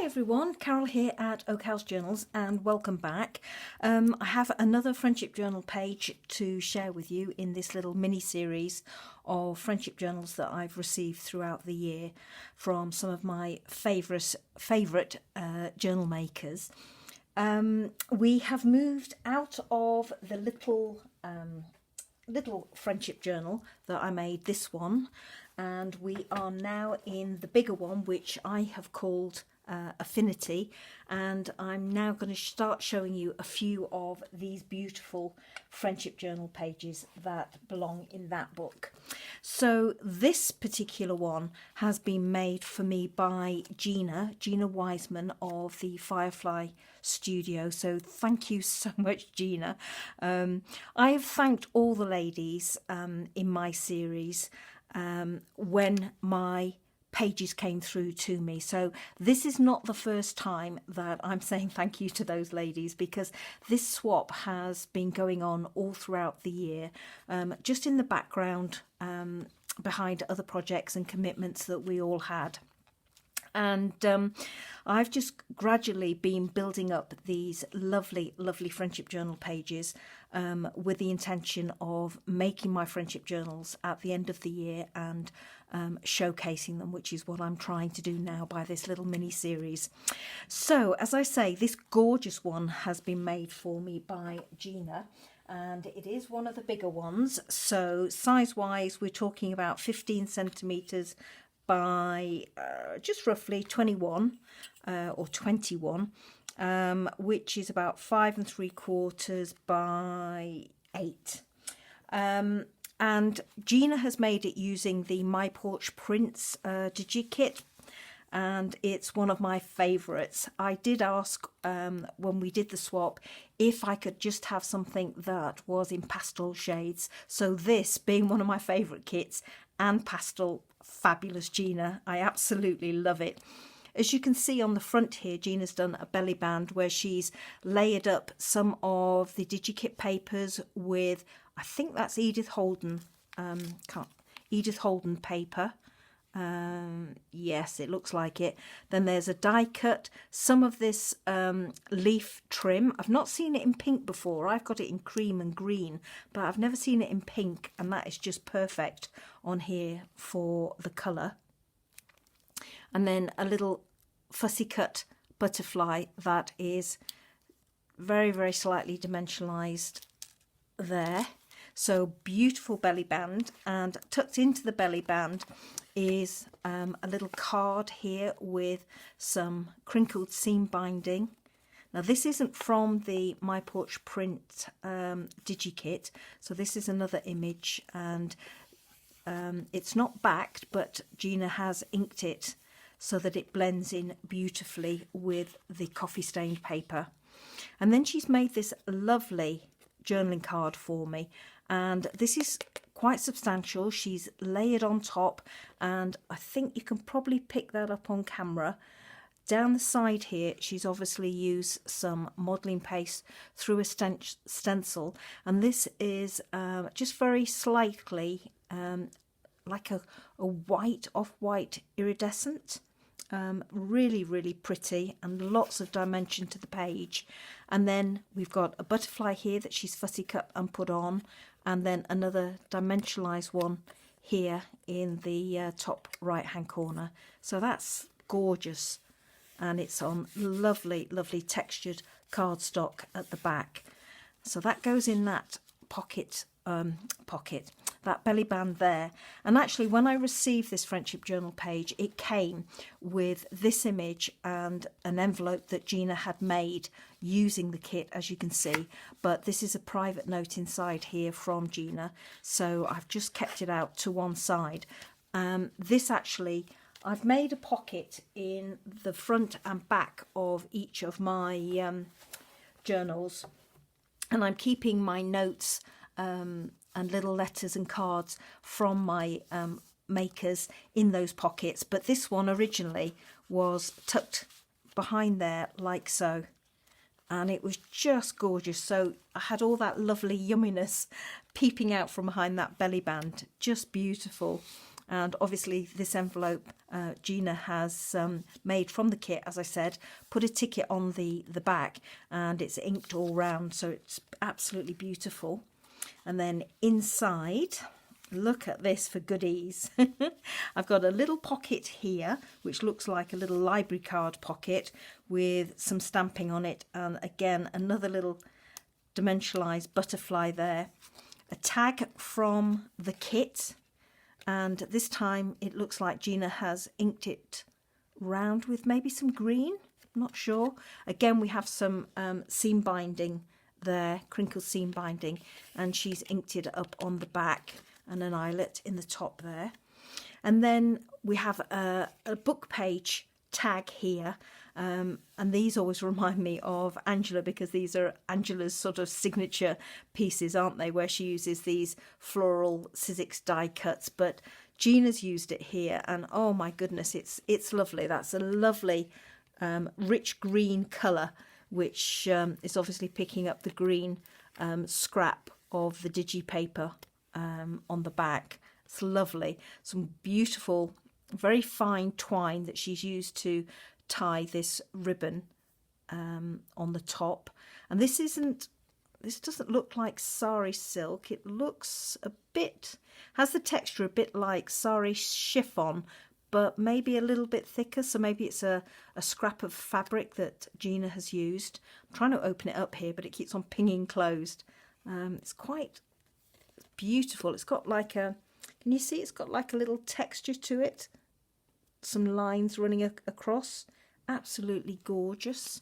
Hi everyone, Carol here at Oak House Journals and welcome back. I have another friendship journal page to share with you in this little mini series of friendship journals that I've received throughout the year from some of my favourite journal makers. We have moved out of the little friendship journal that I made, this one, and we are now in the bigger one, which I have called Affinity, and I'm now going to start showing you a few of these beautiful friendship journal pages that belong in that book. So this particular one has been made for me by Gina Wiseman of the Firefly Studio, so thank you so much, Gina. I have thanked all the ladies in my series when my pages came through to me, so this is not the first time that I'm saying thank you to those ladies, because this swap has been going on all throughout the year, just in the background, behind other projects and commitments that we all had. And I've just gradually been building up these lovely friendship journal pages with the intention of making my friendship journals at the end of the year and showcasing them, which is what I'm trying to do now by this little mini series. So as I say, this gorgeous one has been made for me by Gina, and it is one of the bigger ones. So size wise, we're talking about 15 centimeters by just roughly 21 or 21, which is about 5 3/4 by 8. And Gina has made it using the My Porch Prints DigiKit, and it's one of my favourites. I did ask when we did the swap if I could just have something that was in pastel shades. So this being one of my favourite kits and pastel, fabulous, Gina. I absolutely love it. As you can see on the front here, Gina's done a belly band where she's layered up some of the DigiKit papers with, I think that's Edith Holden paper. Yes, it looks like it. Then there's a die cut, some of this leaf trim. I've not seen it in pink before. I've got it in cream and green, but I've never seen it in pink, and that is just perfect on here for the colour. And then a little fussy cut butterfly that is very slightly dimensionalised there. So beautiful belly band, and tucked into the belly band is a little card here with some crinkled seam binding. Now this isn't from the My Porch Print DigiKit, so this is another image, and it's not backed, but Gina has inked it so that it blends in beautifully with the coffee stained paper. And then she's made this lovely journaling card for me, and this is quite substantial. She's layered on top, and I think you can probably pick that up on camera. Down the side here, she's obviously used some modelling paste through a stencil, and this is just very slightly like a white, off-white iridescent. Really pretty, and lots of dimension to the page. And then we've got a butterfly here that she's fussy cut and put on, and then another dimensionalized one here in the top right hand corner. So that's gorgeous, and it's on lovely textured cardstock at the back. So that goes in that pocket, that belly band there. And actually, when I received this friendship journal page, it came with this image and an envelope that Gina had made using the kit, as you can see. But this is a private note inside here from Gina, so I've just kept it out to one side. This actually, I've made a pocket in the front and back of each of my journals, and I'm keeping my notes and little letters and cards from my makers in those pockets. But this one originally was tucked behind there like so, and it was just gorgeous. So I had all that lovely yumminess peeping out from behind that belly band, just beautiful. And obviously this envelope Gina has made from the kit, as I said, put a ticket on the back, and it's inked all round, so it's absolutely beautiful. And then inside, look at this for goodies. I've got a little pocket here, which looks like a little library card pocket with some stamping on it. And again, another little dimensionalized butterfly there. A tag from the kit. And this time it looks like Gina has inked it round with maybe some green. I'm not sure. Again, we have some seam binding there, crinkled seam binding. And she's inked it up on the back, and an eyelet in the top there. And then we have a book page tag here, and these always remind me of Angela, because these are Angela's sort of signature pieces, aren't they, where she uses these floral Sizzix die cuts, but Gina's used it here, and oh my goodness, it's lovely. That's a lovely rich green colour, which is obviously picking up the green scrap of the digi paper on the back. It's lovely. Some beautiful, very fine twine that she's used to tie this ribbon on the top. And this doesn't look like sari silk. It looks a bit, has the texture a bit like sari chiffon, but maybe a little bit thicker. So maybe it's a scrap of fabric that Gina has used. I'm trying to open it up here, but it keeps on pinging closed. It's quite beautiful. It's got like a, can you see, it's got like a little texture to it, some lines running across. Absolutely gorgeous.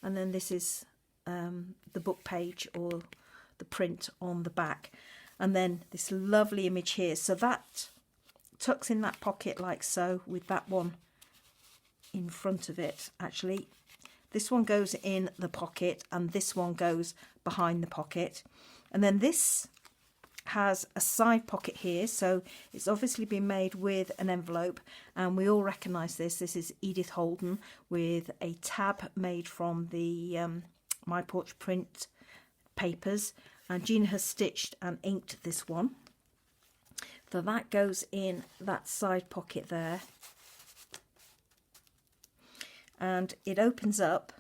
And then this is the book page, or the print on the back, and then this lovely image here. So that tucks in that pocket like so, with that one in front of it. Actually, this one goes in the pocket and this one goes behind the pocket. And then this has a side pocket here, so it's obviously been made with an envelope, and we all recognise this. This is Edith Holden with a tab made from the My Porch print papers, and Gina has stitched and inked this one. So that goes in that side pocket there, and it opens up,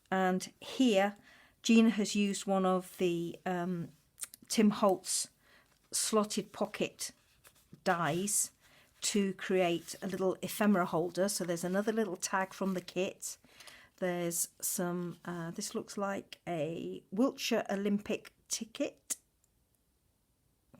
and here Gina has used one of the Tim Holtz slotted pocket dies to create a little ephemera holder. So there's another little tag from the kit. There's some, this looks like a Wiltshire Olympic ticket.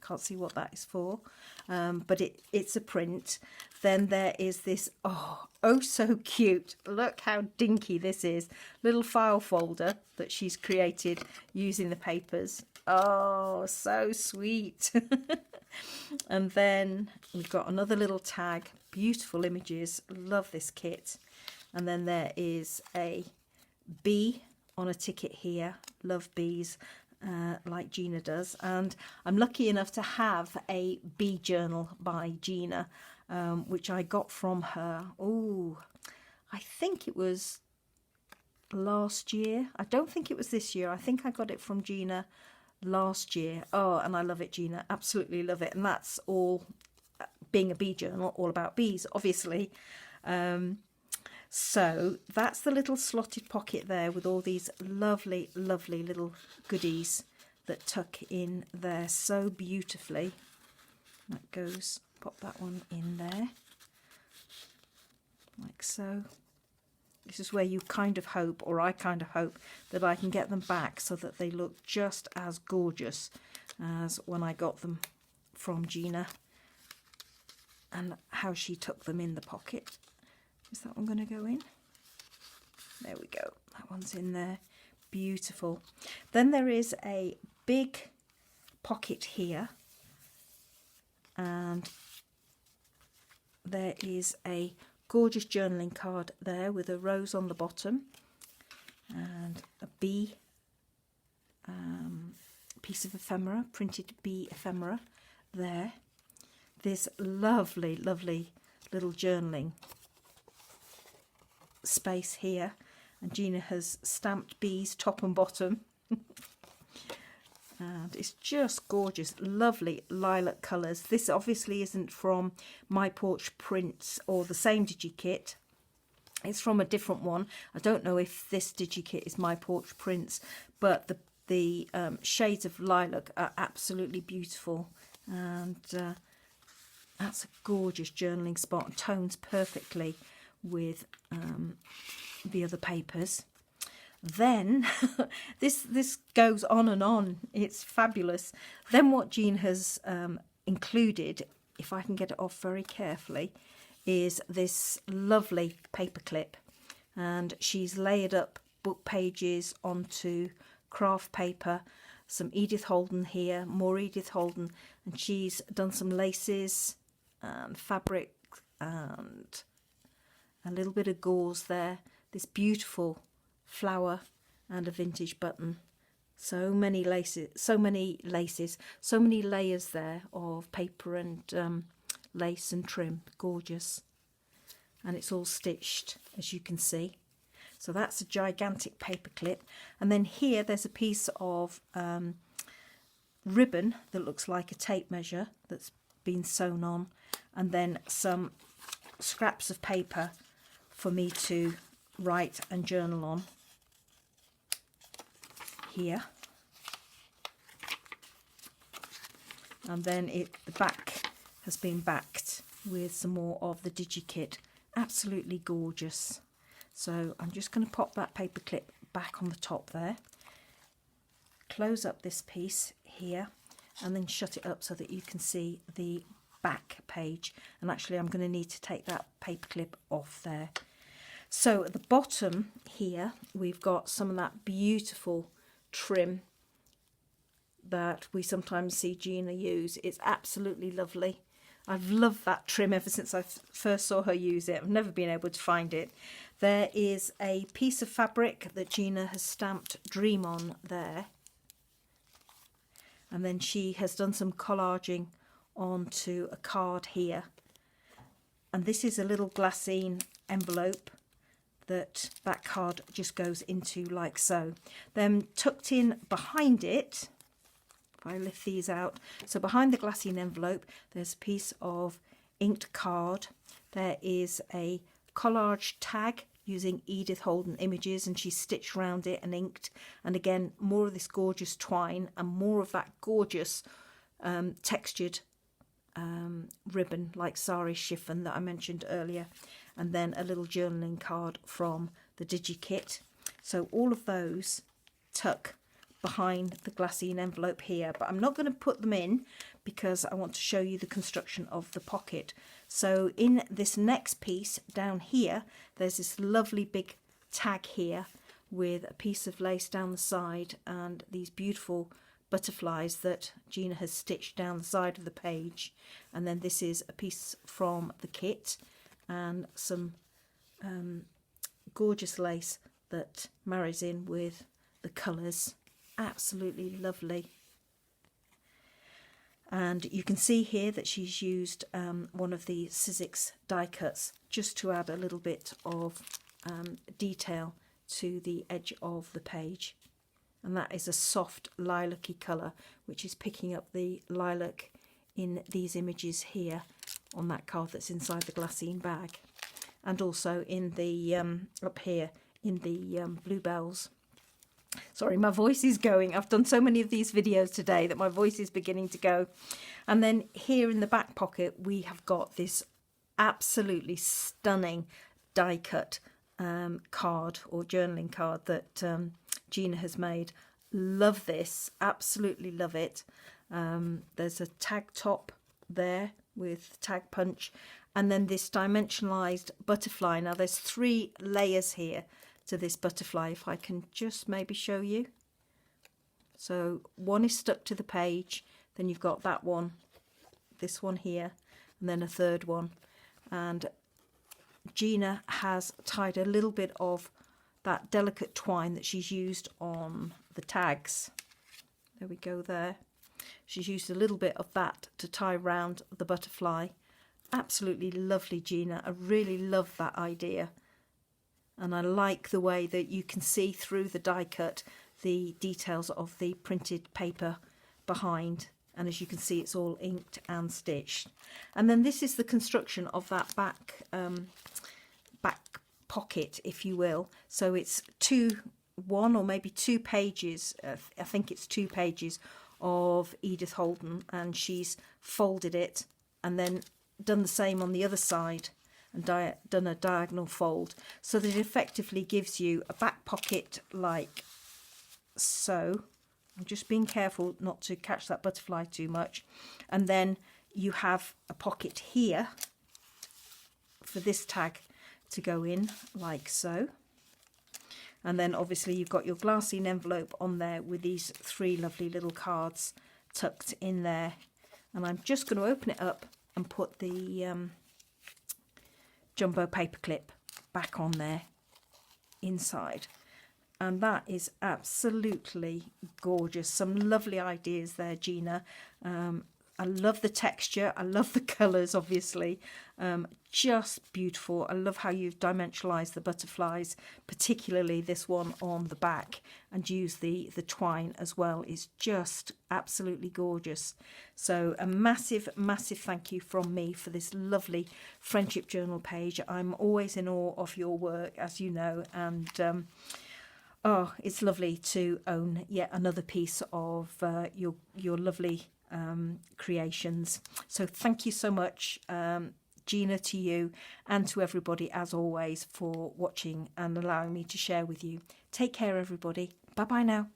Can't see what that is for, but it's a print. Then there is this, oh so cute, look how dinky this is, little file folder that she's created using the papers. Oh, so sweet. And then we've got another little tag, beautiful images, love this kit. And then there is a bee on a ticket here, love bees, like Gina does. And I'm lucky enough to have a bee journal by Gina, which I got from her, I think it was last year. I don't think it was this year. I think I got it from Gina last year. Oh, and I love it, Gina, absolutely love it. And that's all, being a bee journal, all about bees, obviously. So that's the little slotted pocket there with all these lovely, lovely little goodies that tuck in there so beautifully. That goes, pop that one in there, like so. This is where you kind of hope, or I kind of hope, that I can get them back so that they look just as gorgeous as when I got them from Gina, and how she tucked them in the pocket. Is that one going to go in? There we go. That one's in there. Beautiful. Then there is a big pocket here, and there is a gorgeous journaling card there with a rose on the bottom and a bee piece of ephemera, printed bee ephemera there. This lovely, lovely little journaling space here, and Gina has stamped bees top and bottom. And it's just gorgeous, lovely lilac colours. This obviously isn't from My Porch Prints or the same DigiKit. It's from a different one. I don't know if this DigiKit is My Porch Prints, but the shades of lilac are absolutely beautiful. And that's a gorgeous journaling spot and tones perfectly with the other papers. Then this goes on and on. It's fabulous. Then what Jean has included, if I can get it off very carefully, is this lovely paper clip, and she's layered up book pages onto craft paper, some Edith Holden here, more Edith Holden, and she's done some laces and fabric and a little bit of gauze there, this beautiful flower and a vintage button. So many laces, so many layers there of paper and lace and trim. Gorgeous. And it's all stitched, as you can see. So that's a gigantic paper clip. And then here there's a piece of ribbon that looks like a tape measure that's been sewn on, and then some scraps of paper for me to write and journal on here. And then the back has been backed with some more of the DigiKit. Absolutely gorgeous. So I'm just going to pop that paper clip back on the top there, close up this piece here, and then shut it up so that you can see the back page. And actually I'm going to need to take that paper clip off there. So at the bottom here we've got some of that beautiful trim that we sometimes see Gina use. It's absolutely lovely. I've loved that trim ever since I first saw her use it. I've never been able to find it. There is a piece of fabric that Gina has stamped Dream on there. And then she has done some collaging onto a card here. And this is a little glassine envelope that card just goes into like so. Then tucked in behind it, if I lift these out, so behind the glassine envelope there's a piece of inked card. There is a collage tag using Edith Holden images, and she's stitched around it and inked, and again more of this gorgeous twine and more of that gorgeous textured ribbon like sari chiffon that I mentioned earlier, and then a little journaling card from the DigiKit. So all of those tuck behind the glassine envelope here, but I'm not going to put them in because I want to show you the construction of the pocket. So in this next piece down here there's this lovely big tag here with a piece of lace down the side and these beautiful butterflies that Gina has stitched down the side of the page, and then this is a piece from the kit and some gorgeous lace that marries in with the colours. Absolutely lovely. And you can see here that she's used one of the Sizzix die cuts just to add a little bit of detail to the edge of the page. And that is a soft lilac-y colour, which is picking up the lilac in these images here on that card that's inside the glassine bag, and also in the up here in the bluebells. Sorry, my voice is going. I've done so many of these videos today that my voice is beginning to go. And then here in the back pocket we have got this absolutely stunning die cut card or journaling card that Gina has made. Love this, absolutely love it. There's a tag top there with tag punch, and then this dimensionalized butterfly. Now there's 3 layers here to this butterfly, if I can just maybe show you. So one is stuck to the page, then you've got that one, this one here, and then a third one. And Gina has tied a little bit of that delicate twine that she's used on the tags. There we go there. She's used a little bit of that to tie around the butterfly. Absolutely lovely, Gina. I really love that idea. And I like the way that you can see through the die cut the details of the printed paper behind, and as you can see, it's all inked and stitched. And then this is the construction of that back pocket, if you will. So it's one or maybe 2 pages, I think it's 2 pages of Edith Holden, and she's folded it and then done the same on the other side and done a diagonal fold, so that it effectively gives you a back pocket like so. I'm just being careful not to catch that butterfly too much. And then you have a pocket here for this tag to go in like so. And then obviously you've got your glassine envelope on there with these 3 lovely little cards tucked in there. And I'm just going to open it up and put the jumbo paperclip back on there inside. And that is absolutely gorgeous. Some lovely ideas there, Gina. I love the texture. I love the colours, obviously. Just beautiful. I love how you've dimensionalised the butterflies, particularly this one on the back, and use the twine as well. Is just absolutely gorgeous. So a massive, massive thank you from me for this lovely friendship journal page. I'm always in awe of your work, as you know, and oh, it's lovely to own yet another piece of your lovely creations. So thank you so much, Gina, to you and to everybody, as always, for watching and allowing me to share with you. Take care, everybody. Bye bye now.